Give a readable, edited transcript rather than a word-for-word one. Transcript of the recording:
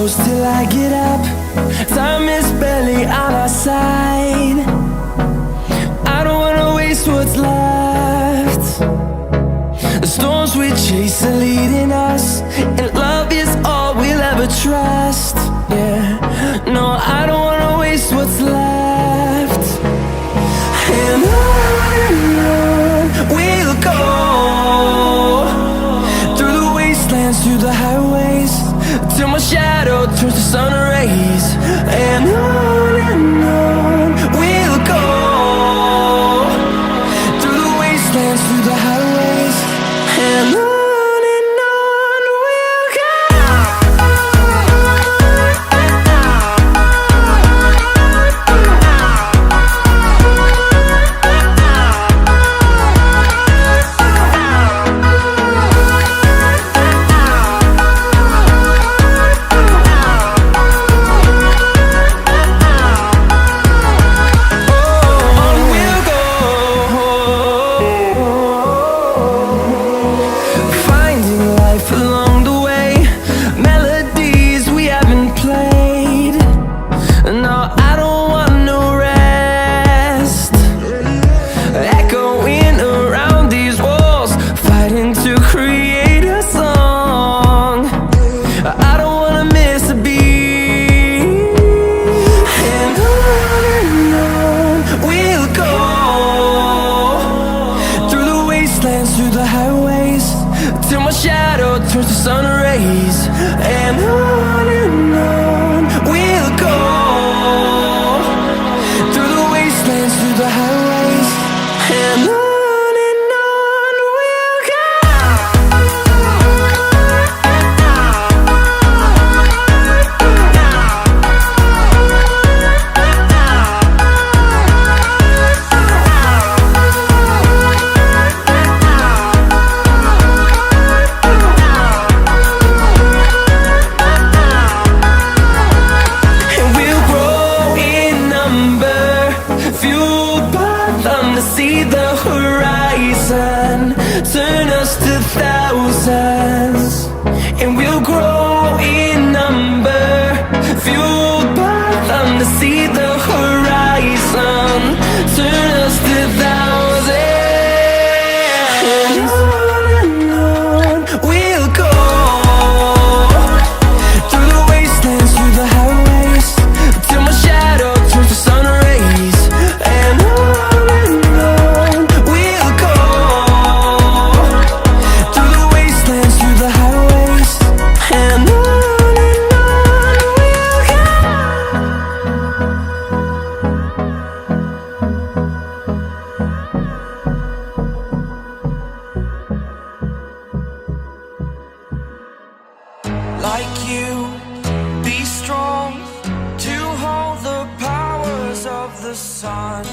close till I get up. Time is barely on our side. I don't wanna waste what's left. The storms we chase are leading us, and love is all we'll ever trust. Yeah, no, I don't wanna waste what's left. And on we'll go, through the wastelands, through the highways, till my shadow turns to sun rays. And on we'll go, through the wastelands, through the highways, and on we'll go. Through the highways, till my shadow turns to sun rays. And on we'll go, through the wastelands, through the highways, and on we'll go. See the horizon turn us to thousands, and we'll grow in number, fueled by them. To see the horizon turn us to thousands, and on we'll go, through the wastelands, through the highways, till my shadow turns to sun rays. And like you, be strong to hold the powers of the sun.